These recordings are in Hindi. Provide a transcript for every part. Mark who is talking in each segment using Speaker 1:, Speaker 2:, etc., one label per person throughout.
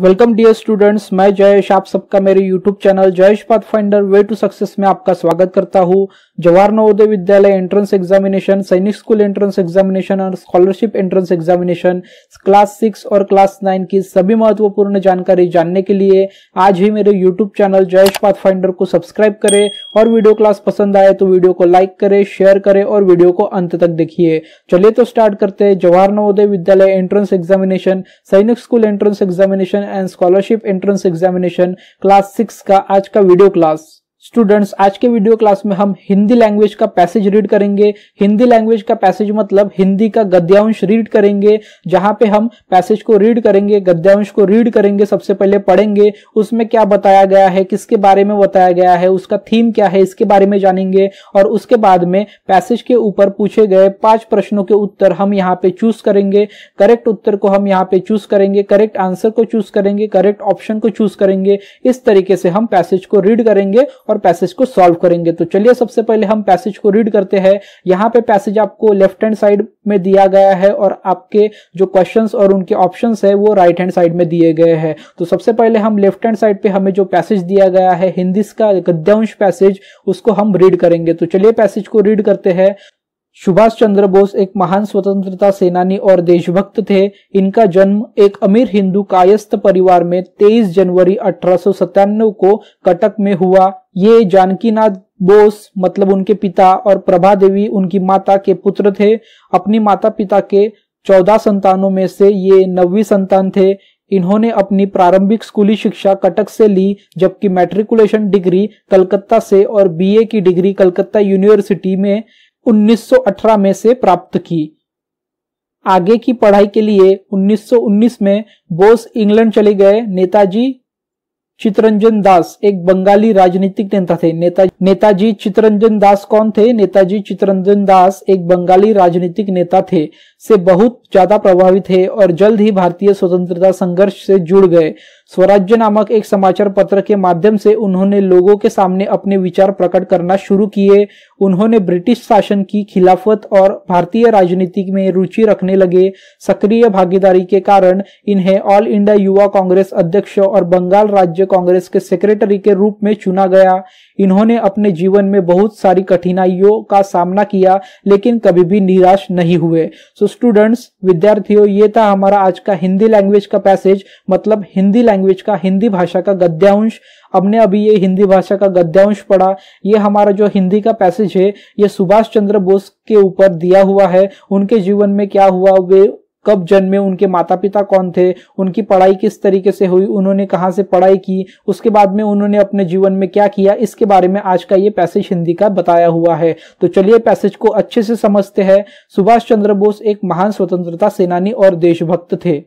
Speaker 1: वेलकम डियर स्टूडेंट्स, मैं जयेश आप सबका मेरे YouTube channel Jayesh pathfinder way to success में आपका स्वागत करता हूं। Jawahar Navodaya Vidyalaya entrance examination, Sainik school entrance examination और स्कॉलरशिप एंट्रेंस एग्जामिनेशन क्लास 6 और क्लास 9 की सभी महत्वपूर्ण जानकारी जानने के लिए आज ही मेरे यूट्यूब चैनल जयेश पाथफाइंडर को सब्सक्राइब करें और वीडियो क्लास पसंद आए तो वीडियो को लाइक करें, शेयर करें और वीडियो को अंत तक देखिए। चलिए तो स्टार्ट करते हैं। Jawahar Navodaya Vidyalaya entrance examination, Sainik school entrance examination and scholarship entrance examination class 6 का आज का वीडियो क्लास। स्टूडेंट्स, आज के वीडियो क्लास में हम हिंदी लैंग्वेज का पैसेज रीड करेंगे। हिंदी लैंग्वेज का पैसेज मतलब हिंदी का गद्यांश रीड करेंगे। जहां पे हम पैसेज को रीड करेंगे, गद्यांश को रीड करेंगे, सबसे पहले पढ़ेंगे उसमें क्या बताया गया है, किसके बारे में बताया गया है, उसका थीम क्या है, इसके बारे में जानेंगे। और उसके बाद में पैसेज के ऊपर पूछे गए 5 प्रश्नों के उत्तर हम यहाँ पे चूज करेंगे। करेक्ट उत्तर को हम यहाँ पे चूज करेंगे, करेक्ट आंसर को चूज करेंगे, करेक्ट ऑप्शन को चूज करेंगे। इस तरीके से हम पैसेज को रीड करेंगे और पैसेज को सॉल्व करेंगे। तो चलिए सबसे पहले हम पैसेज को रीड करते हैं। यहाँ पे पैसेज आपको लेफ्ट हैंड साइड में दिया गया है और आपके जो क्वेश्चंस और उनके ऑप्शंस है वो राइट हैंड साइड में दिए गए हैं। तो सबसे पहले हम लेफ्ट हैंड साइड पे हमें जो पैसेज दिया गया है हिंदी का गद्यांश पैसेज, उसको हम रीड करेंगे। तो चलिए पैसेज को रीड करते हैं। सुभाष चंद्र बोस एक महान स्वतंत्रता सेनानी और देशभक्त थे। इनका जन्म एक अमीर हिंदू कायस्थ परिवार में 23 जनवरी 1897 को कटक में हुआ। ये जानकीनाथ बोस मतलब उनके पिता और प्रभा देवी उनकी माता के पुत्र थे। अपनी माता पिता के 14 संतानों में से ये 9वीं संतान थे। इन्होंने अपनी प्रारंभिक स्कूली शिक्षा कटक से ली, जबकि मैट्रिकुलेशन डिग्री कलकत्ता से और बीए की डिग्री कलकत्ता यूनिवर्सिटी में 1918 में से प्राप्त की। आगे की पढ़ाई के लिए 1919 में बोस इंग्लैंड चले गए। नेताजी चित्तरंजन दास एक बंगाली राजनीतिक नेता थे। नेताजी चित्तरंजन दास कौन थे? नेताजी चित्तरंजन दास एक बंगाली राजनीतिक नेता थे, से बहुत ज्यादा प्रभावित थे और जल्द ही भारतीय स्वतंत्रता संघर्ष से जुड़ गए। स्वराज्य नामक एक समाचार पत्र के माध्यम से उन्होंने लोगों के सामने अपने विचार प्रकट करना शुरू किए। उन्होंने ब्रिटिश शासन की खिलाफत और भारतीय राजनीति में रुचि रखने लगे। सक्रिय भागीदारी के कारण इन्हें ऑल इंडिया युवा कांग्रेस अध्यक्ष और बंगाल राज्य कांग्रेस के सेक्रेटरी के रूप में चुना गया। इन्होंने अपने जीवन में बहुत सारी कठिनाइयों का सामना किया लेकिन कभी भी निराश नहीं हुए। सो स्टूडेंट्स, विद्यार्थियों, ये था हमारा आज का हिंदी लैंग्वेज का पैसेज मतलब हिंदी लैंग्वेज का, हिंदी भाषा का गद्यांश। हमने अभी ये हिंदी भाषा का गद्यांश पढ़ा। ये हमारा जो हिंदी का पैसेज है ये सुभाष चंद्र बोस के ऊपर दिया हुआ है। उनके जीवन में क्या हुआ, वे कब जन्मे, उनके माता पिता कौन थे, उनकी पढ़ाई किस तरीके से हुई, उन्होंने कहाँ से पढ़ाई की, उसके बाद में उन्होंने अपने जीवन में क्या किया, इसके बारे में आज का ये पैसेज हिंदी का बताया हुआ है। तो चलिए पैसेज को अच्छे से समझते हैं। सुभाष चंद्र बोस एक महान स्वतंत्रता सेनानी और देशभक्त थे।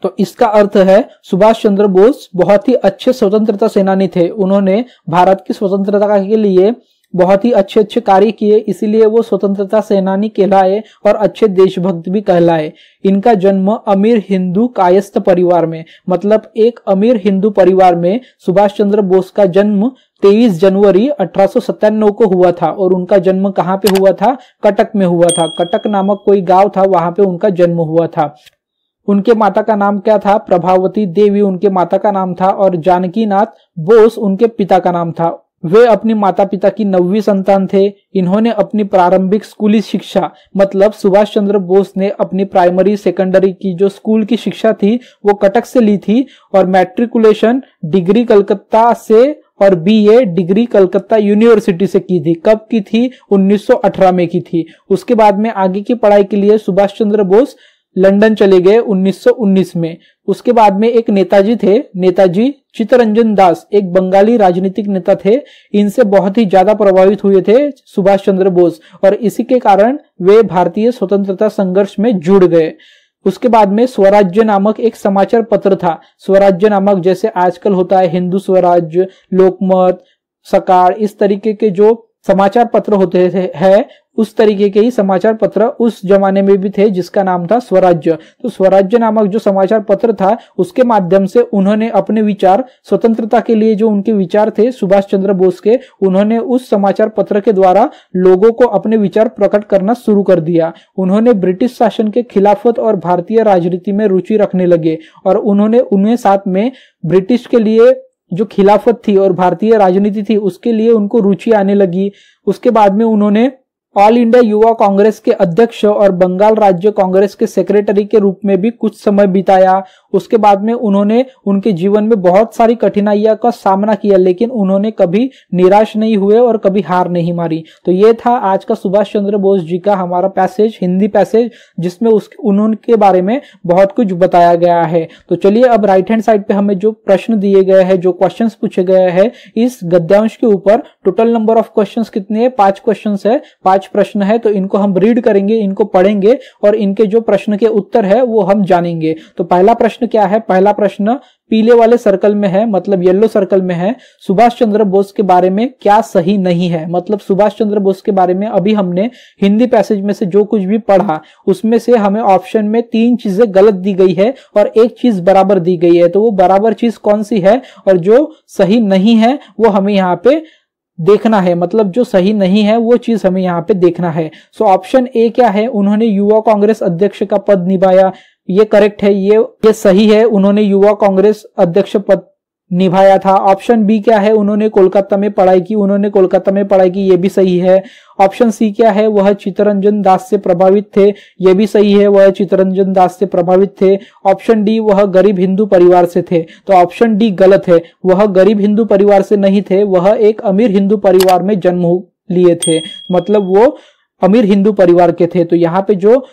Speaker 1: तो इसका अर्थ है सुभाष चंद्र बोस बहुत ही अच्छे स्वतंत्रता सेनानी थे। उन्होंने भारत की स्वतंत्रता के लिए बहुत ही अच्छे अच्छे कार्य किए, इसीलिए वो स्वतंत्रता सेनानी कहलाए और अच्छे देशभक्त भी कहलाए। इनका जन्म अमीर हिंदू कायस्थ परिवार में मतलब एक अमीर हिंदू परिवार में सुभाष चंद्र बोस का जन्म 23 जनवरी 1897 को हुआ था। और उनका जन्म कहाँ पे हुआ था? कटक में हुआ था। कटक नामक कोई गांव था, वहां पे उनका जन्म हुआ था। उनके माता का नाम क्या था? प्रभावती देवी उनके माता का नाम था और जानकीनाथ बोस उनके पिता का नाम था। वे अपनी माता पिता की 9वीं संतान थे। इन्होंने अपनी प्रारंभिक स्कूली शिक्षा मतलब सुभाष चंद्र बोस ने अपनी प्राइमरी सेकेंडरी की जो स्कूल की शिक्षा थी वो कटक से ली थी और मैट्रिकुलेशन डिग्री कलकत्ता से और बीए डिग्री कलकत्ता यूनिवर्सिटी से की थी। कब की थी? 1918 में की थी। उसके बाद में आगे की पढ़ाई के लिए सुभाष चंद्र बोस लंदन चले गए 1919 में। उसके बाद में एक नेताजी थे, नेताजी चित्तरंजन दास एक बंगाली राजनीतिक नेता थे। इनसे बहुत ही ज्यादा प्रभावित हुए थे सुभाष चंद्र बोस और इसी के कारण वे भारतीय स्वतंत्रता संघर्ष में जुड़ गए। उसके बाद में स्वराज्य नामक एक समाचार पत्र था। स्वराज्य नामक जैसे आजकल होता है हिंदू स्वराज्य, लोकमत, सकार, इस तरीके के जो समाचार पत्र होते हैं उस तरीके के ही समाचार पत्र उस जमाने में भी थे जिसका नाम था स्वराज्य। तो स्वराज्य नामक जो समाचार पत्र था उसके माध्यम से उन्होंने अपने विचार, स्वतंत्रता के लिए जो उनके विचार थे सुभाष चंद्र बोस के, उन्होंने उस समाचार पत्र के द्वारा लोगों को अपने विचार प्रकट करना शुरू कर दिया। उन्होंने ब्रिटिश शासन के खिलाफत और भारतीय राजनीति में रुचि रखने लगे और उन्होंने उन्हें साथ में ब्रिटिश के लिए जो खिलाफत थी और भारतीय राजनीति थी उसके लिए उनको रुचि आने लगी। उसके बाद में उन्होंने ऑल इंडिया युवा कांग्रेस के अध्यक्ष और बंगाल राज्य कांग्रेस के सेक्रेटरी के रूप में भी कुछ समय बिताया। उसके बाद में उन्होंने उनके जीवन में बहुत सारी कठिनाइयों का सामना किया, लेकिन उन्होंने कभी निराश नहीं हुए और कभी हार नहीं मारी। तो ये था आज का सुभाष चंद्र बोस जी का हमारा पैसेज, हिंदी पैसेज, जिसमें उनके बारे में बहुत कुछ बताया गया है। तो चलिए अब राइट हैंड साइड पे हमें जो प्रश्न दिए गए हैं, जो क्वेश्चंस पूछे गए हैं इस गद्यांश के ऊपर, टोटल नंबर ऑफ क्वेश्चंस कितने हैं? 5 क्वेश्चंस है, 5 प्रश्न है। तो इनको हम रीड करेंगे, इनको पढ़ेंगे और इनके जो प्रश्न के उत्तर है वो हम जानेंगे। तो पहला प्रश्न क्या है? पहला प्रश्न पीले वाले सर्कल में है, मतलब येलो सर्कल में है। सुभाष चंद्र बोस के बारे में क्या सही नहीं है? मतलब सुभाष चंद्र बोस के बारे में अभी हमने हिंदी पैसेज में से जो कुछ भी पढ़ा उसमें से हमें ऑप्शन में 3 चीजें गलत दी गई है और 1 चीज बराबर दी गई है। तो वो बराबर चीज कौन सी है और जो सही नहीं है वो हमें यहाँ पे देखना है। मतलब जो सही नहीं है वो चीज हमें यहाँ पे देखना है। सो ऑप्शन ए क्या है? उन्होंने युवा कांग्रेस अध्यक्ष का पद निभाया, ये करेक्ट है, ये सही है। उन्होंने युवा कांग्रेस अध्यक्ष पद निभाया था। ऑप्शन बी क्या है? उन्होंने कोलकाता में पढ़ाई की, उन्होंने कोलकाता में पढ़ाई की, ये भी सही है। ऑप्शन सी क्या है? वह चित्तरंजन दास से प्रभावित थे, ये भी सही है, वह चित्तरंजन दास से प्रभावित थे। ऑप्शन डी, वह गरीब हिंदू परिवार से थे, तो ऑप्शन डी गलत है। वह गरीब हिंदू परिवार से नहीं थे, वह एक अमीर हिंदू परिवार में जन्म लिए थे, मतलब वो अमीर हिंदू परिवार के थे। तो यहाँ पे जो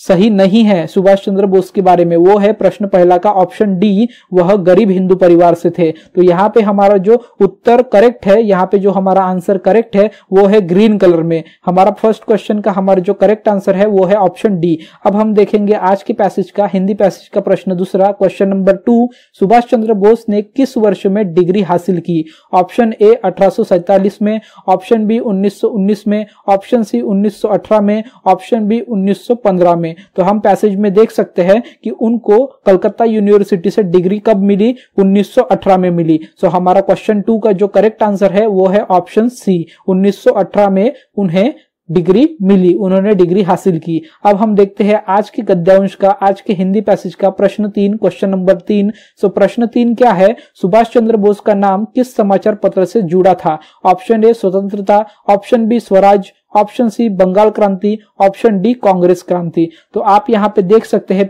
Speaker 1: सही नहीं है सुभाष चंद्र बोस के बारे में वो है प्रश्न पहला का ऑप्शन डी, वह गरीब हिंदू परिवार से थे। तो यहाँ पे हमारा जो उत्तर करेक्ट है, यहाँ पे जो हमारा आंसर करेक्ट है वो है ग्रीन कलर में। हमारा फर्स्ट क्वेश्चन का हमारा जो करेक्ट आंसर है वो है ऑप्शन डी। अब हम देखेंगे आज के पैसेज का, हिंदी पैसेज का प्रश्न दूसरा, क्वेश्चन नंबर 2, सुभाष चंद्र बोस ने किस वर्ष में डिग्री हासिल की? ऑप्शन ए 1847 में, ऑप्शन बी 1919 में, ऑप्शन सी 1918 में, ऑप्शन बी 1915 में। तो हम पैसेज में देख सकते हैं कि उनको कलकत्ता यूनिवर्सिटी से डिग्री कब मिली? 1918 में मिली। सो हमारा क्वेश्चन 2 का जो करेक्ट आंसर है वो है ऑप्शन सी, 1918 में उन्हें डिग्री मिली, उन्होंने डिग्री हासिल की। अब हम देखते हैं आज के गद्यांश का, आज के हिंदी पैसेज का प्रश्न 3, क्वेश्चन नंबर 3। सो प्रश्न 3 क्या है? सुभाष चंद्र बोस का नाम किस समाचार पत्र से जुड़ा था? ऑप्शन ए स्वतंत्रता, option B Swaraj, option C Bengal क्रांति, ऑप्शन डी कांग्रेस क्रांति। तो आप यहाँ पे देख सकते हैं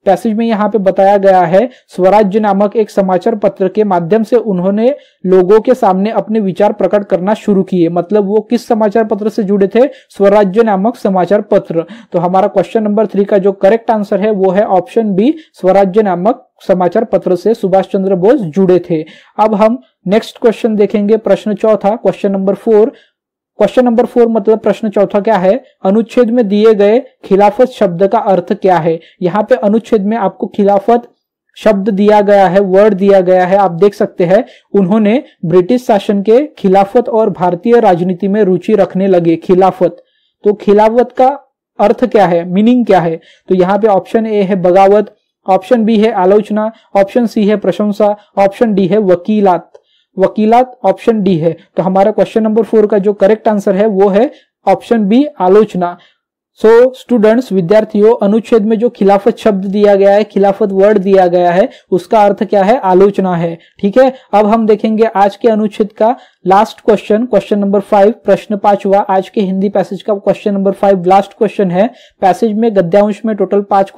Speaker 1: पैसेज में यहाँ पे बताया गया है स्वराज्य नामक एक समाचार पत्र के माध्यम से उन्होंने लोगों के सामने अपने विचार प्रकट करना शुरू किए। मतलब वो किस समाचार पत्र से जुड़े थे? स्वराज्य नामक समाचार पत्र। तो हमारा क्वेश्चन नंबर 3 का जो करेक्ट आंसर है वो है ऑप्शन बी, स्वराज्य नामक समाचार पत्र से सुभाष चंद्र बोस जुड़े थे। अब हम नेक्स्ट क्वेश्चन देखेंगे, प्रश्न चौथा, क्वेश्चन नंबर 4। क्वेश्चन नंबर 4 मतलब प्रश्न चौथा क्या है? अनुच्छेद में दिए गए खिलाफत शब्द का अर्थ क्या है? यहाँ पे अनुच्छेद में आपको खिलाफत शब्द दिया गया है, वर्ड दिया गया है, आप देख सकते हैं। उन्होंने ब्रिटिश शासन के खिलाफत और भारतीय राजनीति में रुचि रखने लगे। खिलाफत, तो खिलाफत का अर्थ क्या है, मीनिंग क्या है? तो यहाँ पे ऑप्शन ए है बगावत, ऑप्शन बी है आलोचना, ऑप्शन सी है प्रशंसा, ऑप्शन डी है वकीलात। ऑप्शन डी है। तो हमारा क्वेश्चन नंबर 4 का जो करेक्ट आंसर है वो है ऑप्शन बी, आलोचना। सो स्टूडेंट्स, विद्यार्थियों, अनुच्छेद में जो खिलाफत शब्द दिया गया है, खिलाफत वर्ड दिया गया है, उसका अर्थ क्या है? आलोचना है। ठीक है, अब हम देखेंगे आज के अनुच्छेद का लास्ट क्वेश्चन, क्वेश्चन नंबर 5, प्रश्न 5वां, आज के हिंदी पैसेज का क्वेश्चन नंबर 5 लास्ट क्वेश्चन है। पैसेज में गद्यांश में टोटल 5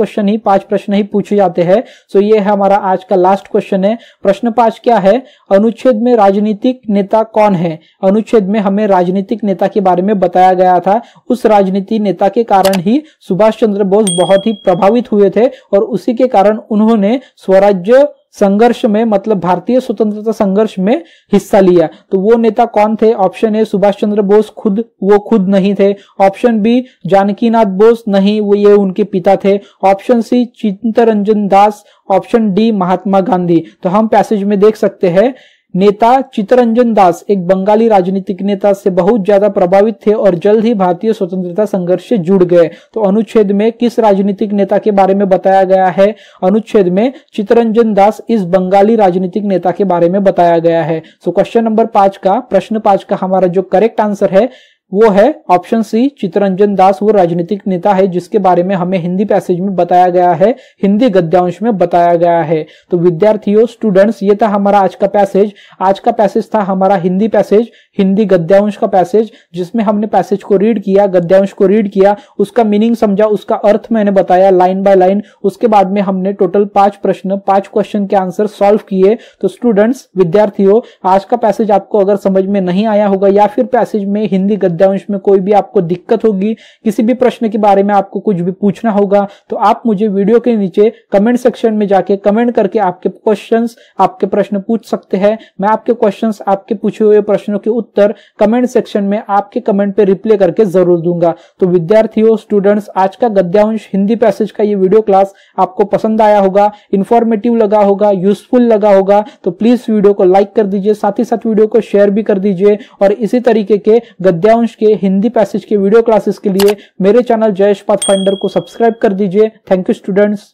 Speaker 1: प्रश्न ही पूछे जाते हैं। सो ये है हमारा आज का लास्ट क्वेश्चन है। प्रश्न 5 क्या है? अनुच्छेद में राजनीतिक नेता कौन है? अनुच्छेद में हमें राजनीतिक नेता के बारे में बताया गया था। उस राजनीतिक नेता के कारण ही सुभाष चंद्र बोस बहुत ही प्रभावित हुए थे और उसी के कारण उन्होंने स्वराज्य संघर्ष में, मतलब भारतीय स्वतंत्रता संघर्ष में हिस्सा लिया। तो वो नेता कौन थे? ऑप्शन ए सुभाष चंद्र बोस वो खुद नहीं थे। ऑप्शन बी जानकीनाथ बोस, नहीं, वो ये उनके पिता थे। Option C Chittaranjan Das, option D Mahatma Gandhi. तो हम पैसेज में देख सकते हैं नेता चित्तरंजन दास एक बंगाली राजनीतिक नेता से बहुत ज्यादा प्रभावित थे और जल्द ही भारतीय स्वतंत्रता संघर्ष से जुड़ गए। तो अनुच्छेद में किस राजनीतिक नेता के बारे में बताया गया है? अनुच्छेद में चित्तरंजन दास इस बंगाली राजनीतिक नेता के बारे में बताया गया है। सो क्वेश्चन नंबर 5 का, प्रश्न 5 का हमारा जो करेक्ट आंसर है वो है ऑप्शन सी, चित्तरंजन दास वो राजनीतिक नेता है जिसके बारे में हमें हिंदी पैसेज में बताया गया है, हिंदी गद्यांश में बताया गया है। तो विद्यार्थियों, स्टूडेंट्स, ये था हमारा आज का पैसेज। आज का पैसेज था हमारा हिंदी पैसेज, हिंदी गद्यांश का पैसेज, जिसमें हमने पैसेज को रीड किया, गद्यांश को रीड किया, उसका मीनिंग समझा, उसका अर्थ मैंने बताया लाइन बाय लाइन। उसके बाद में हमने टोटल 5 प्रश्न, 5 क्वेश्चन के आंसर सॉल्व किए। तो स्टूडेंट्स, विद्यार्थियों, आज का पैसेज आपको अगर समझ में नहीं आया होगा या फिर पैसेज में हिंदी गद्यांश में कोई भी आपको दिक्कत होगी, किसी भी प्रश्न के बारे में आपको कुछ भी पूछना होगा, तो आप मुझे वीडियो के नीचे कमेंट सेक्शन में जाके कमेंट करके आपके क्वेश्चंस, आपके प्रश्न पूछ सकते हैं। मैं आपके क्वेश्चंस, आपके पूछे हुए प्रश्नों के उत्तर कमेंट सेक्शन में आपके कमेंट पे रिप्लाई करके जरूर दूंगा। तो विद्यार्थियों, स्टूडेंट्स, आज का गद्यांश हिंदी पैसेज का ये वीडियो क्लास आपको पसंद आया होगा, इंफॉर्मेटिव लगा होगा, यूजफुल लगा होगा, तो प्लीज वीडियो को लाइक कर दीजिए, साथ ही साथ वीडियो को शेयर भी कर दीजिए। और इसी तरीके के गद्यांश के, हिंदी पैसेज के वीडियो क्लासेस के लिए मेरे चैनल जयेश पाथफाइंडर को सब्सक्राइब कर दीजिए। Thank you students.